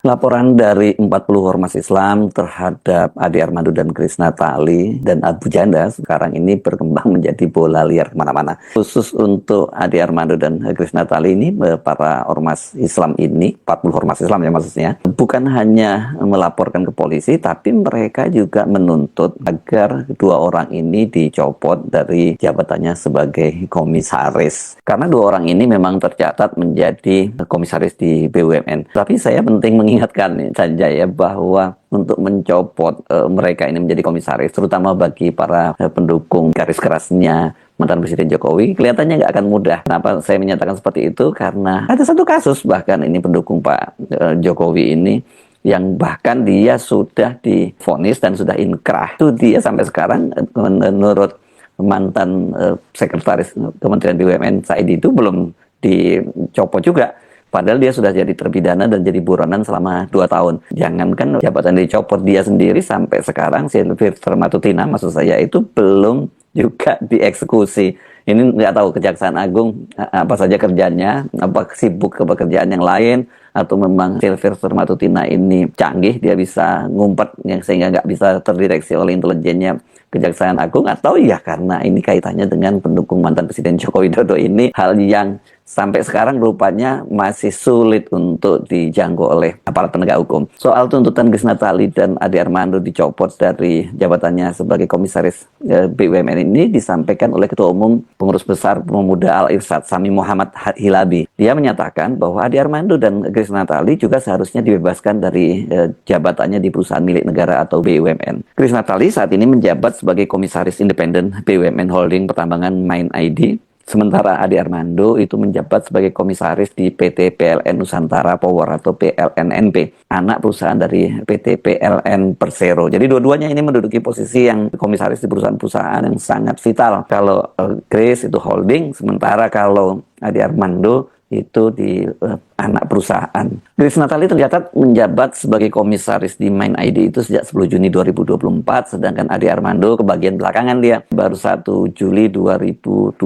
Laporan dari 40 ormas Islam terhadap Ade Armando dan Grace Natali dan Abu Janda sekarang ini berkembang menjadi bola liar kemana-mana. Khusus untuk Ade Armando dan Grace Natali ini, para ormas Islam ini, 40 ormas Islam ya maksudnya, bukan hanya melaporkan ke polisi, tapi mereka juga menuntut agar dua orang ini dicopot dari jabatannya sebagai komisaris. Karena dua orang ini memang tercatat menjadi komisaris di BUMN. Tapi saya penting mengingatkan saja ya bahwa untuk mencopot mereka ini menjadi komisaris, terutama bagi para pendukung garis kerasnya mantan Presiden Jokowi, kelihatannya nggak akan mudah. Kenapa saya menyatakan seperti itu? Karena ada satu kasus bahkan ini pendukung Pak Jokowi ini yang bahkan dia sudah divonis dan sudah inkrah. Itu dia sampai sekarang menurut mantan sekretaris Kementerian BUMN Saidi itu belum dicopot juga. Padahal dia sudah jadi terpidana dan jadi buronan selama 2 tahun. Jangankan jabatan dicopot, dia sendiri sampai sekarang, Sylvester Matutina maksud saya, itu belum juga dieksekusi. Ini nggak tahu Kejaksaan Agung apa saja kerjanya, apa sibuk ke pekerjaan yang lain, atau memang Sylvester Matutina ini canggih, dia bisa ngumpet sehingga nggak bisa terdeteksi oleh intelijennya Kejaksaan Agung, atau ya karena ini kaitannya dengan pendukung mantan Presiden Joko Widodo ini, hal yang sampai sekarang rupanya masih sulit untuk dijangkau oleh aparat penegak hukum. Soal tuntutan Grace Natali dan Ade Armando dicopot dari jabatannya sebagai komisaris BUMN ini disampaikan oleh Ketua Umum Pengurus Besar Pemuda Al-Irsyad Sami Muhammad Hilabi. Dia menyatakan bahwa Ade Armando dan Grace Natali juga seharusnya dibebaskan dari jabatannya di perusahaan milik negara atau BUMN. Grace Natali saat ini menjabat sebagai komisaris independen BUMN Holding Pertambangan Main ID. Sementara Ade Armando itu menjabat sebagai komisaris di PT PLN Nusantara Power atau PLNNP, anak perusahaan dari PT PLN Persero. Jadi dua-duanya ini menduduki posisi yang komisaris di perusahaan-perusahaan yang sangat vital. Kalau Grace itu holding, sementara kalau Ade Armando itu di anak perusahaan. Grace Natali tercatat menjabat sebagai komisaris di Main ID itu sejak 10 Juni 2024, sedangkan Ade Armando kebagian belakangan dia baru 1 Juli 2025.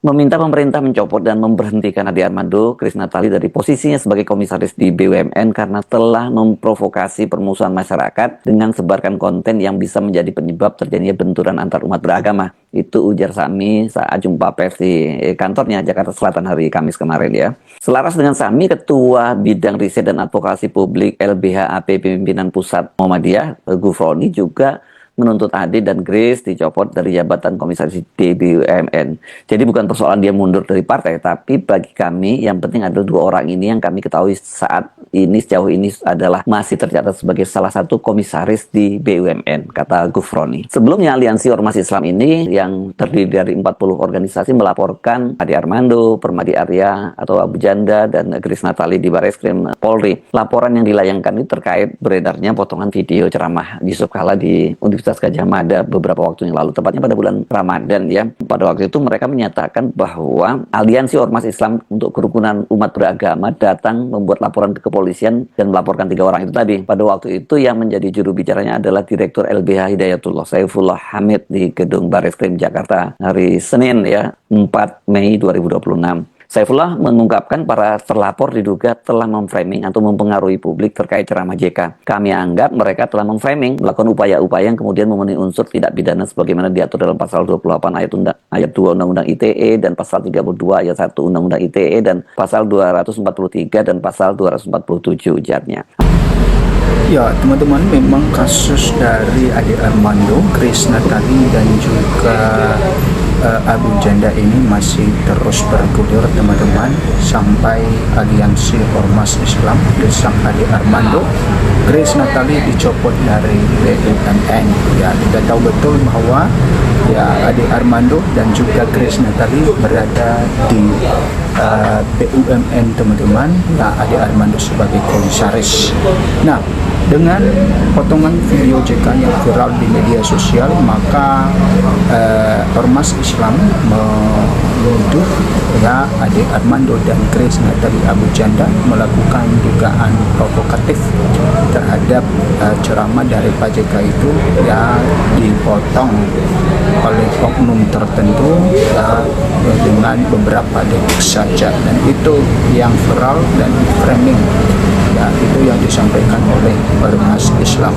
Meminta pemerintah mencopot dan memberhentikan Ade Armando, Grace Natali dari posisinya sebagai komisaris di BUMN karena telah memprovokasi permusuhan masyarakat dengan sebarkan konten yang bisa menjadi penyebab terjadinya benturan antar umat beragama. Itu ujar Sami saat jumpa pers di kantornya Jakarta Selatan hari Kamis kemarin ya. Selaras dengan Sami, Ketua Bidang Riset dan Advokasi Publik LBH-AP Pimpinan Pusat Muhammadiyah, Gufroni, juga menuntut Ade dan Grace dicopot dari jabatan komisaris di BUMN. Jadi bukan persoalan dia mundur dari partai, tapi bagi kami yang penting adalah dua orang ini yang kami ketahui saat ini, sejauh ini adalah masih tercatat sebagai salah satu komisaris di BUMN, kata Gufroni. Sebelumnya Aliansi Ormas Islam ini yang terdiri dari 40 organisasi melaporkan Ade Armando, Permadi Arya atau Abu Janda dan Grace Natali di Barreskrim Polri. Laporan yang dilayangkan ini terkait beredarnya potongan video ceramah Yusuf Kala di Universitas Gajah Mada beberapa waktu yang lalu, tepatnya pada bulan Ramadan ya. Pada waktu itu mereka menyatakan bahwa Aliansi Ormas Islam untuk Kerukunan Umat Beragama datang membuat laporan ke kepolisian dan melaporkan 3 orang itu tadi. Pada waktu itu yang menjadi juru bicaranya adalah Direktur LBH Hidayatullah Saifullah Hamid di Gedung Barreskrim Jakarta hari Senin ya, 4 Mei 2026. Saifullah mengungkapkan para terlapor diduga telah memframing atau mempengaruhi publik terkait ceramah JK. Kami anggap mereka telah memframing, melakukan upaya-upaya yang kemudian memenuhi unsur tidak pidana sebagaimana diatur dalam pasal 28 ayat 2 Undang-Undang ITE dan pasal 32 ayat 1 Undang-Undang ITE dan pasal 243 dan pasal 247 ujarnya. Ya teman-teman, memang kasus dari Ade Armando, Grace Natali dan juga Abu Janda ini masih terus bergulir teman-teman, sampai Aliansi Ormas Islam desang Ade Armando, Grace Natali dicopot dari BUMN. Ya, kita tahu betul bahwa ya Ade Armando dan juga Grace Natali berada di BUMN teman-teman. Nah, Ade Armando sebagai komisaris. Nah, dengan potongan video JK yang viral di media sosial, maka Ormas Islam menuduh ya Ade Armando dan Grace Natali Abu Janda melakukan dugaan provokatif terhadap ceramah dari Pak JK itu ya dipotong oleh oknum tertentu ya, dengan beberapa detik saja, dan itu yang viral dan framing Ya, itu yang disampaikan oleh Ormas Islam.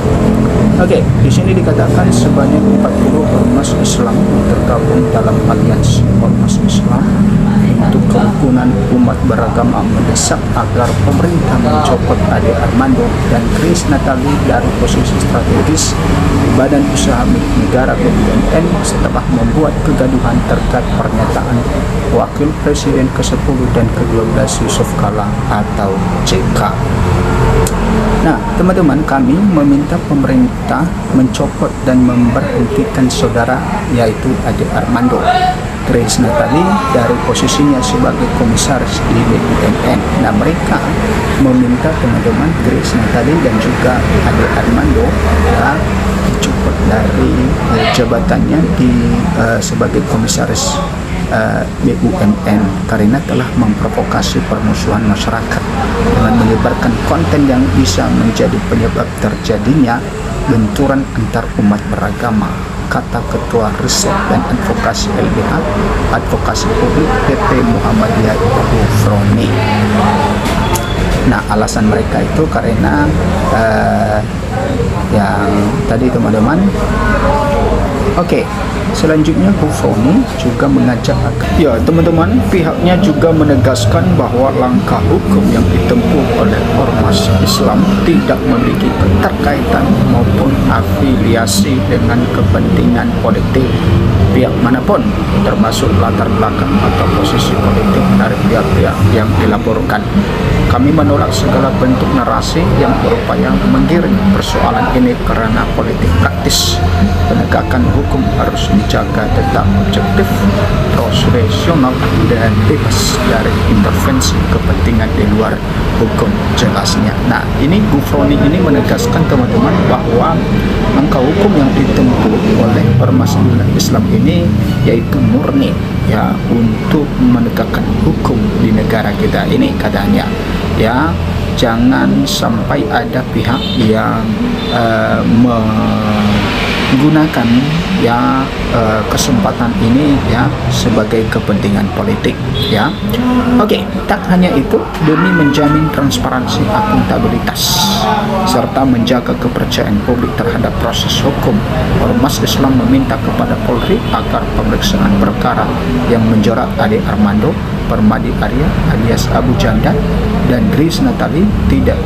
Oke, di sini dikatakan sebanyak 40 ormas Islam tergabung dalam aliansi Ormas Islam untuk kerukunan umat beragama mendesak agar pemerintah mencopot Ade Armando dan Grace Natali dari posisi strategis di Badan Usaha Milik Negara BUMN setelah membuat kegaduhan terkait pernyataan Wakil Presiden ke-10 dan ke-12 Yusuf Kala atau JK. Nah, teman-teman, kami meminta pemerintah mencopot dan memberhentikan saudara yaitu Ade Armando, Grace Natali dari posisinya sebagai komisaris di BUMN. Nah, mereka meminta teman-teman Grace Natali dan juga Ade Armando ya, dicopot dari jabatannya di sebagai komisaris BUMN karena telah memprovokasi permusuhan masyarakat dengan menyebarkan konten yang bisa menjadi penyebab terjadinya benturan antar umat beragama, kata Ketua Riset dan Advokasi LBH Advokasi Publik PP Muhammadiyah Gufroni. Nah, alasan mereka itu karena yang tadi teman-teman. Oke, selanjutnya Gufroni juga mengajak ya teman-teman, pihaknya juga menegaskan bahwa langkah hukum yang ditempuh oleh Ormas Islam tidak memiliki keterkaitan maupun afiliasi dengan kepentingan politik pihak manapun, termasuk latar belakang atau posisi politik dari pihak-pihak yang dilaporkan. Kami menolak segala bentuk narasi yang berupaya menggiring persoalan ini karena politik praktis. Penegakan hukum harus dijaga tetap objektif, profesional, dan bebas dari intervensi kepentingan di luar hukum, jelasnya. Nah, ini Gufroni ini menegaskan teman-teman bahwa langkah hukum yang ditempuh oleh Ormas Islam ini yaitu murni ya untuk menegakkan hukum di negara kita ini, katanya. Ya, jangan sampai ada pihak yang menggunakan ya kesempatan ini ya sebagai kepentingan politik ya. Oke, tak hanya itu, demi menjamin transparansi, akuntabilitas serta menjaga kepercayaan publik terhadap proses hukum, Ormas Islam meminta kepada Polri agar pemeriksaan perkara yang menjerat Ade Armando, Permadi Arya alias Abu Janda dan Grace Natali tidak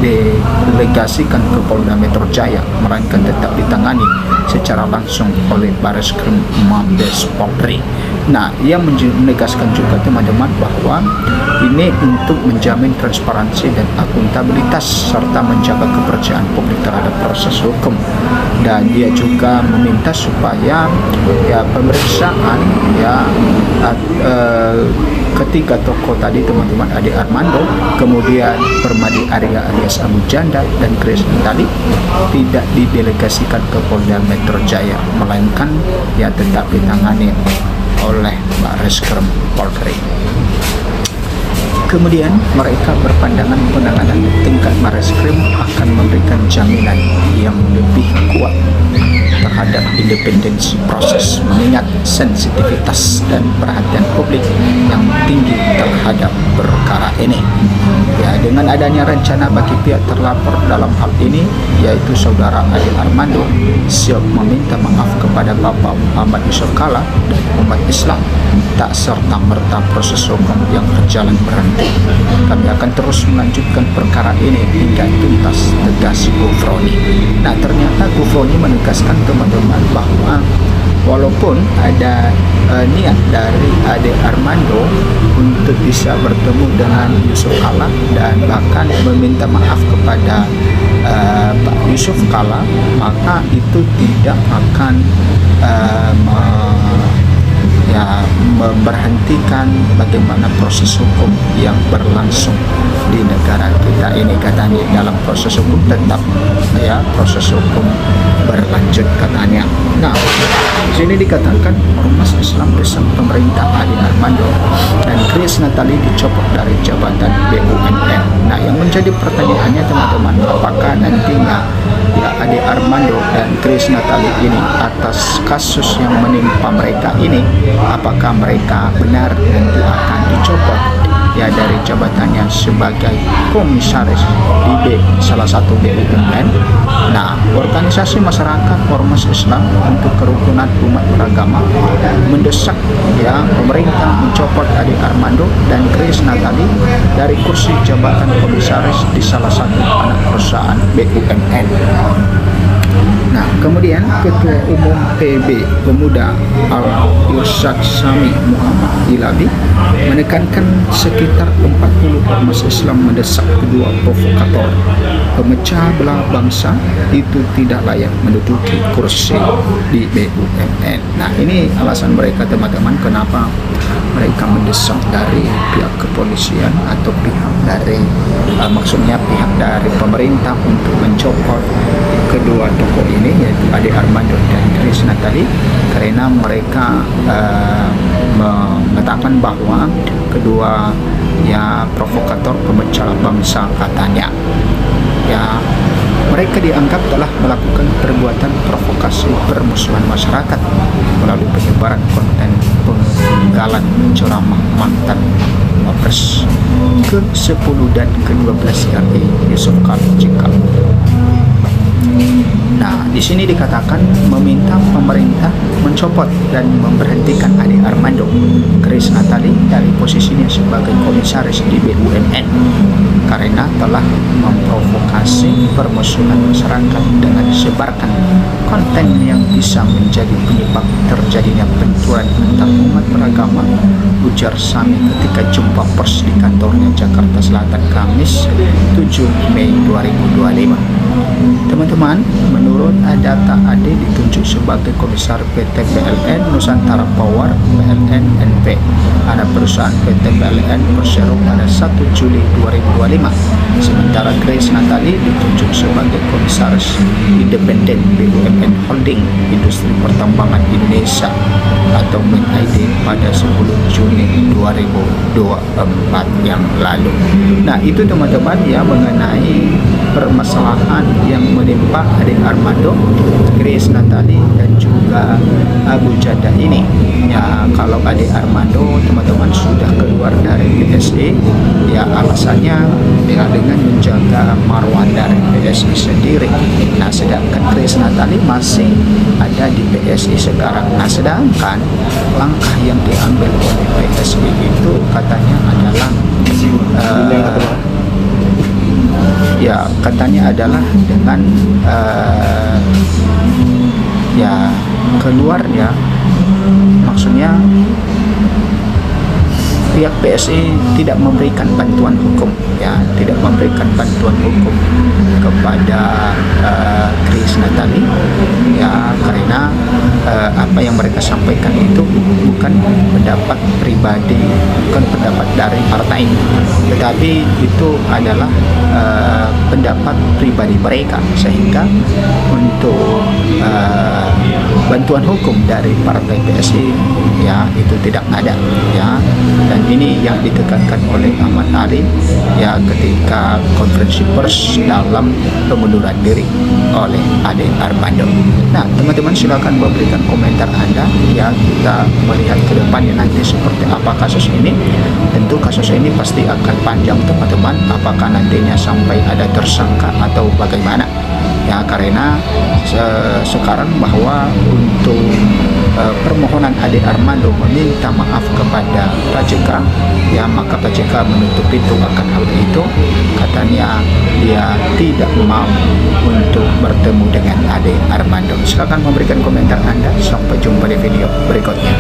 didelegasikan ke Polda Metro Jaya, melainkan tetap ditangani secara langsung oleh Bareskrim Mabes Polri. Nah, ia menegaskan juga teman-teman bahwa ini untuk menjamin transparansi dan akuntabilitas serta menjaga kepercayaan publik terhadap proses hukum. Dan dia juga meminta supaya ya pemeriksaan ya ketiga tokoh tadi teman-teman, Ade Armando, kemudian Permadi Arya alias Abu Janda dan Grace Natali tidak didelegasikan ke Polda Metro Jaya, melainkan ya tetap ditangani oleh Bareskrim Polri. Kemudian mereka berpandangan penanganan tingkat Bareskrim akan memberikan jaminan yang lebih kuat terhadap independensi proses, mengingat sensitivitas dan perhatian publik yang tinggi terhadap perkara ini. Ya, dengan adanya rencana bagi pihak terlapor dalam hal ini, yaitu saudara Ade Armando, siap meminta maaf kepada Bapak Muhammad Yusuf Kala dan umat Islam, tak serta-merta proses hukum yang berjalan berhenti. Kami akan terus melanjutkan perkara ini hingga tuntas, tegas Gufroni. Nah, ternyata Gufroni menegaskan teman-teman bahwa walaupun ada niat dari Ade Armando untuk bisa bertemu dengan Yusuf Kala dan bahkan meminta maaf kepada Pak Yusuf Kala, maka itu tidak akan memberhentikan bagaimana proses hukum yang berlangsung di negara kita ini, katanya. Dalam proses hukum tetap ya proses hukum berlanjut, katanya. Nah, di sini dikatakan Ormas Islam bersama pemerintah Ade Armando dan Grace Natali dicopot dari jabatan BUMN. Nah, yang menjadi pertanyaannya teman-teman, apakah nantinya ya Ade Armando dan Grace Natali ini atas kasus yang menimpa mereka ini, apakah mereka benar nanti akan dicopot ya dari jabatannya sebagai komisaris di salah satu BUMN. Nah, organisasi masyarakat ormas Islam untuk kerukunan umat beragama mendesak ya pemerintah mencopot Ade Armando dan Grace Natali dari kursi jabatan komisaris di salah satu anak perusahaan BUMN. Nah, kemudian Ketua Umum PB Pemuda Al-Irsyad Sami Muhammad Ilabi menekankan sekitar 40 ormas Islam mendesak kedua provokator pemecah belah bangsa itu tidak layak menduduki kursi di BUMN. Nah, ini alasan mereka teman-teman kenapa mereka mendesak dari pihak kepolisian atau pihak dari maksudnya pihak dari pemerintah untuk mencopot kedua tokoh ini yaitu Ade Armando dan Grace Natali karena mereka mengatakan bahwa kedua ya provokator pemecah bangsa katanya ya mereka dianggap telah melakukan perbuatan provokasi permusuhan masyarakat melalui penyebaran konten penggalan ceramah mantan Wapres ke-10 dan ke-12 RI Yusuf Kala Cikal. Nah, di sini dikatakan meminta pemerintah mencopot dan memberhentikan Ade Armando, Grace Natali dari posisinya sebagai komisaris di BUMN karena telah memprovokasi permusuhan masyarakat dengan sebarkan konten yang bisa menjadi penyebab terjadinya benturan antar umat beragama, ujar Sami ketika jumpa pers di kantornya Jakarta Selatan Kamis 7 Mei 2025. Teman-teman, menurut data Ade ditunjuk sebagai komisar PT PLN Nusantara Power PLN NP, anak perusahaan PT PLN Persero pada 1 Juli 2025. Sementara Grace Natali ditunjuk sebagai komisaris independen BUMN Holding Industri Pertambangan Indonesia atau MINID pada 10 Juni 2024 yang lalu. Nah, itu teman-teman ya mengenai permasalahan yang menimpa Ade Armando, Grace Natali dan juga Abu Janda ini. Ya, kalau Ade Armando teman-teman sudah keluar dari PSI, ya alasannya dengan menjaga marwah dari PSI sendiri. Nah, sedangkan Grace Natali masih ada di PSI sekarang. Nah, sedangkan langkah yang diambil oleh PSI itu katanya adalah ya katanya adalah dengan ya keluar ya maksudnya pihak PSI tidak memberikan bantuan hukum ya tidak memberikan bantuan hukum kepada Grace Natali ya karena apa yang mereka sampaikan itu bukan pendapat pribadi, bukan pendapat dari partai, tetapi itu adalah pendapat pribadi mereka, sehingga untuk bantuan hukum dari partai PSI ya itu tidak ada ya. Dan ini yang ditekankan oleh Ahmad Ali ya ketika konferensi pers dalam pengunduran diri oleh Ade Armando. Nah, teman-teman silakan memberikan komentar Anda ya, kita melihat ke depannya nanti seperti apa kasus ini. Tentu kasus ini pasti akan panjang teman-teman, apakah nantinya sampai ada tersangka atau bagaimana ya, karena sekarang bahwa untuk permohonan Ade Armando meminta maaf kepada Pak JK ya, maka Pak JK menutup pintu akan hal itu, katanya dia tidak mau untuk bertemu dengan Ade Armando. Silakan memberikan komentar Anda, sampai jumpa di video berikutnya.